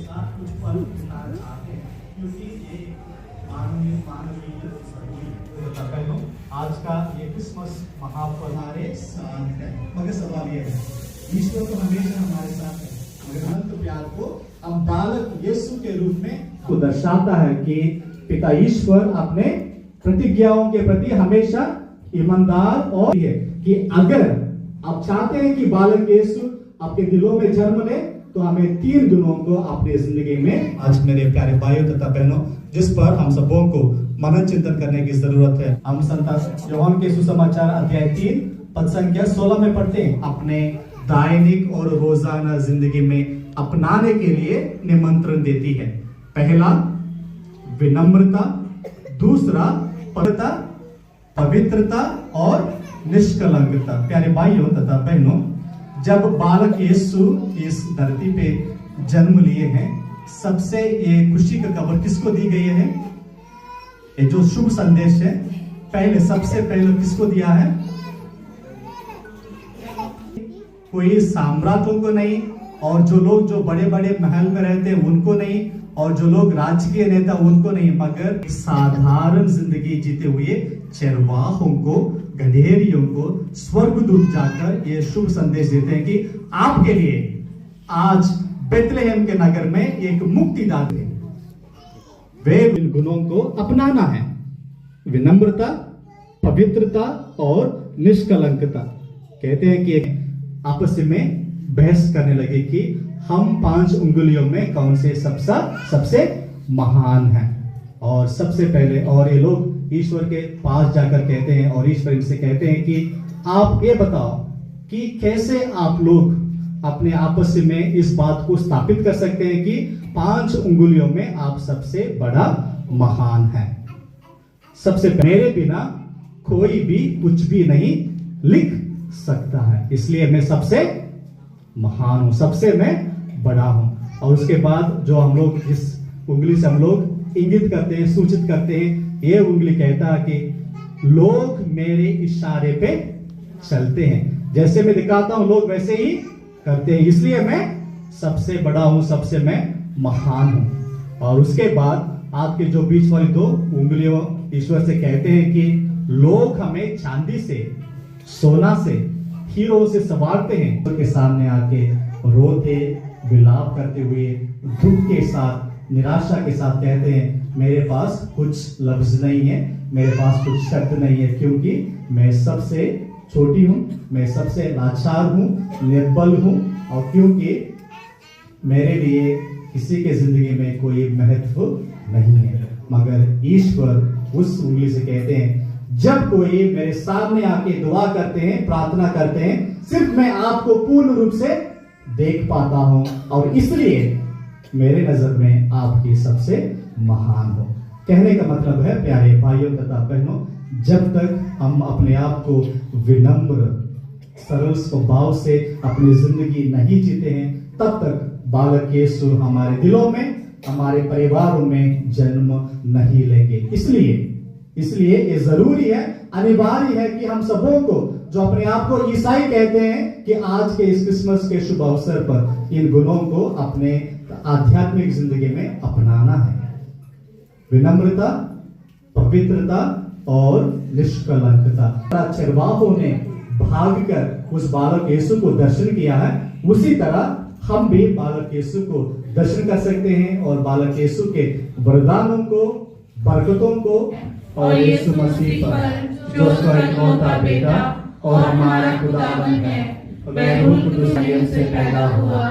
साथ कुछ पल बिताना चाहते हैं, क्योंकि ये मानवीय बहनों, आज का ये क्रिसमस महापर्व हमारे साथ है। मगर सवाल ये है, ईश्वर तो हमेशा हमारे साथ है, मगर अनंत प्यार को हम बालक यीशु के रूप में को दर्शाता है कि पिता ईश्वर अपने प्रतिज्ञाओं के प्रति हमेशा ईमानदार और है कि अगर आप चाहते हैं कि बालक यीशु आपके दिलों में जन्म ले, तो हमें 3 दिनों को अपनी जिंदगी में, आज मेरे प्यारे भाइयों तथा बहनों, जिस पर हम सबों को मनन चिंतन करने की जरूरत है। हम संत यूहन्ना के सुसमाचार अध्याय 3 पद संख्या 16 में पढ़ते हैं, अपने दैनिक और रोजाना जिंदगी में अपनाने के लिए निमंत्रण देती है। पहला विनम्रता, दूसरा पवित्रता और निष्कलंकता। प्यारे भाइयों तथा बहनों, जब बालक यीशु इस धरती पे जन्म लिए हैं, सबसे ये खुशी का खबर किसको दी गई है? ये जो शुभ संदेश है, सबसे पहले किसको दिया है? कोई सम्राटों को नहीं, और जो लोग जो बड़े बड़े महल में रहते हैं उनको नहीं, और जो लोग राजकीय नेता उनको नहीं, मगर साधारण जिंदगी जीते हुए चरवाहों को, गधेरियों को स्वर्गदूत जाकर ये शुभ संदेश देते हैं कि आपके लिए आज बेथलेहम के नगर में एक मुक्तिदाता है। वे इन गुणों को अपनाना है, विनम्रता, पवित्रता और निष्कलंकता। कहते हैं कि आपस में बहस करने लगे कि हम 5 उंगलियों में कौन से सबसे महान हैं। और सबसे पहले, और ये लोग ईश्वर के पास जाकर कहते हैं, और ईश्वर इनसे कहते हैं कि आप ये बताओ कि कैसे आप लोग अपने आपस में इस बात को स्थापित कर सकते हैं कि 5 उंगलियों में आप सबसे बड़ा महान है। सबसे मेरे बिना कोई भी कुछ भी नहीं लिख सकता है, इसलिए मैं सबसे महान हूं, सबसे मैं बड़ा हूं। और उसके बाद जो हम लोग जिस उंगली से हम लोग इंगित करते हैं, सूचित करते हैं, ये उंगली कहता है कि लोग मेरे इशारे पे चलते हैं, जैसे मैं दिखाता हूं लोग वैसे ही करते हैं, इसलिए मैं सबसे बड़ा हूं, सबसे मैं महान हूं। और उसके बाद आपके जो बीच वाली 2 उंगलियों ईश्वर से कहते हैं कि लोग हमें चांदी से, सोना से, हीरो से संवारते हैं, उनके सामने आके रोते विलाप करते हुए दुख के साथ, निराशा के साथ कहते हैं, मेरे पास कुछ लफ्ज नहीं है, मेरे पास कुछ शब्द नहीं है, क्योंकि मैं सबसे छोटी हूं, मैं सबसे लाचार हूं, निर्बल हूं, और क्योंकि मेरे लिए किसी के जिंदगी में कोई महत्व नहीं है। मगर ईश्वर उस उंगली से कहते हैं, जब कोई मेरे सामने आके दुआ करते हैं, प्रार्थना करते हैं, सिर्फ मैं आपको पूर्ण रूप से देख पाता हूं, और इसलिए मेरे नजर में आप ही सबसे महान हो। कहने का मतलब है प्यारे भाइयों तथा बहनों, जब तक हम अपने आप को विनम्र, सरल स्वभाव से अपनी जिंदगी नहीं जीते हैं, तब तक बालक यीशु हमारे दिलों में, हमारे परिवारों में जन्म नहीं लेंगे। इसलिए ये जरूरी है, अनिवार्य है कि हम सबों को, जो अपने आप को ईसाई कहते हैं, कि आज के इस क्रिसमस के शुभ अवसर पर इन गुणों को अपने आध्यात्मिक जिंदगी में अपनाना है। विनम्रता, पवित्रता और निष्कलंकता। चरवाहों ने भागकर उस बालक यीशु को दर्शन किया है, उसी तरह हम भी बालक यीशु को दर्शन कर सकते हैं, और बालक यीशु के वरदानों को, बरकतों को, और यीशु मसीह पर जो स्वयं बेटा और हमारा खुदाबंद है, वह रूह कुदुस से पैदा हुआ,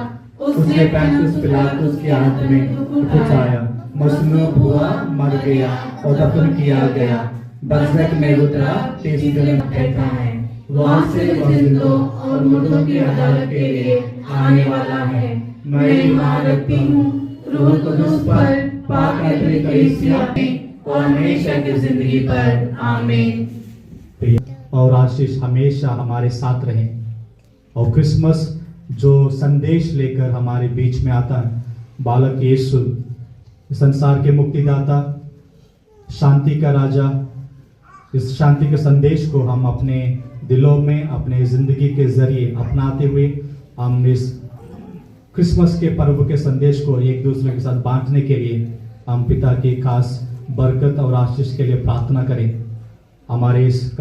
उसने 35 पिलातुस के हाथ में उठाया, मसलूब हुआ, मर गया और दफन किया गया, बरज़ख में उतरा, 3 दिन बैठा है, वहां से वह जिंदों और मुर्दों की अदालत के लिए आने वाला है। मैं ईमान रखती हूँ रूह कुदुस पर, पाक पवित्र कलीसिया में, और हमेशा की जिंदगी पर। आमीन। और आशीष हमेशा हमारे साथ रहे। और क्रिसमस जो संदेश लेकर हमारे बीच में आता है, बालक यीशु संसार के मुक्तिदाता, शांति का राजा, इस शांति के संदेश को हम अपने दिलों में, अपने जिंदगी के जरिए अपनाते हुए हम इस क्रिसमस के पर्व के संदेश को एक दूसरे के साथ बांटने के लिए हम पिता की खास बरकत और आशीष के लिए प्रार्थना करें। हमारे इस